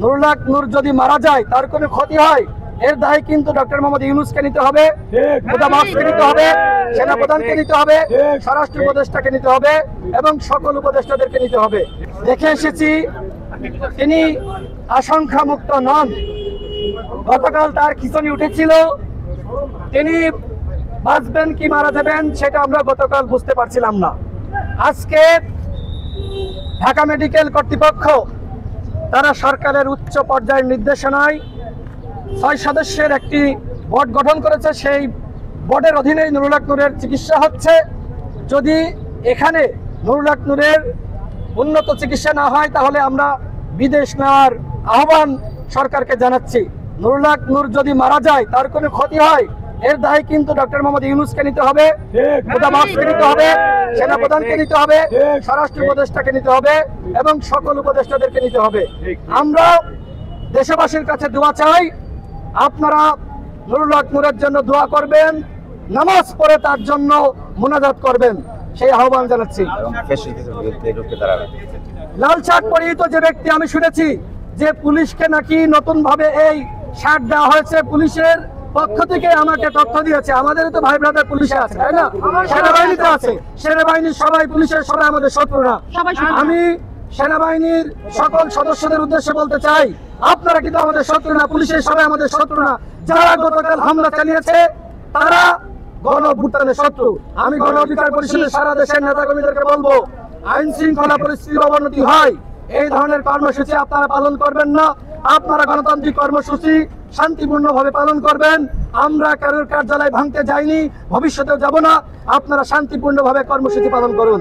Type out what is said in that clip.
নুরুল হক নূর যদি মারা যায়, তার কোনো ক্ষতি হয়, এর দায় কিন্তু ডক্টর মোহাম্মদ ইউনূসকে নিতে হবে, খোদাবাদকে নিতে হবে, সেনাপ্রধানকে নিতে হবে, স্বরাষ্ট্র উপদেষ্টাকে নিতে হবে এবং সকল উপদেষ্টাদেরকে নিতে হবে। দেখে এসেছি তিনি আশঙ্কা মুক্ত নন। গতকাল তার খিঁচুনি উঠেছিল, তিনি বাঁচবেন কি মারা যাবেন সেটা আমরা গতকাল বুঝতে পারছিলাম না। আজকে ঢাকা মেডিকেল কর্তৃপক্ষ তারা সরকারের উচ্চ পর্যায়ের নির্দেশনায় 6 সদস্যের একটি বোর্ড গঠন করেছে। সেই বোর্ডের অধীনেই নুরুল হক নূরের চিকিৎসা হচ্ছে। যদি এখানে নুরুল হক নূরের উন্নত চিকিৎসা না হয়, তাহলে আমরা বিদেশ নেওয়ার আহ্বান সরকারকে জানাচ্ছি। নুরুল হক নূর যদি মারা যায়, তার কোনো ক্ষতি হয়, এর দায় কিন্তু ডক্টর মোহাম্মদ ইউনূসকে নিতে হবে, খোদাবাদকে নিতে হবে, সেনাপ্রধানকে নিতে হবে, স্বরাষ্ট্র উপদেষ্টাকে নিতে হবে এবং সকল উপদেষ্টাদেরকে নিতে হবে। আমরা দেশবাসীর কাছে দোয়া চাই, আপনারা নুরুল হক নূরের জন্য দোয়া করবেন, নামাজ পড়ে তার জন্য মুনাজাত করবেন, সেই আহ্বান জানাচ্ছি। লাল শার্ট পরিহিত যে ব্যক্তি, আমি শুনেছি যে পুলিশকে নাকি নতুন ভাবে এই শার্ট দেওয়া হয়েছে, পুলিশের পক্ষ থেকে আমাকে তথ্য দিয়েছে। আমাদের তো ভাই ব্রাদার পুলিশে আছে, তাই না? সেনাবাহিনীতে আছে, সেনাবাহিনীর সবাই, পুলিশের সবাই আমাদের শত্রু না। আমি সেনাবাহিনীর সকল সদস্যদের উদ্দেশ্যে বলতে চাই, আপনারা কিন্তু আমাদের শত্রু না, পুলিশের সবাই আমাদের শত্রু না। যারা গতকাল হামলা চালিয়েছে তারা গণ অভ্যুত্থানের শত্রু। আমি গণ অধিকার পরিষদের সারা দেশের নেতাকর্মীদেরকে বলবো, আইন শৃঙ্খলা পরিস্থিতির অবনতি হয়, এই ধরনের কর্মসূচি আপনারা পালন করবেন না। আপনারা গণতান্ত্রিক কর্মসূচি শান্তিপূর্ণভাবে পালন করবেন। আমরা কারোর কার্যালয় ভাঙতে যাইনি, ভবিষ্যতেও যাব না। আপনারা শান্তিপূর্ণভাবে কর্মসূচি পালন করুন।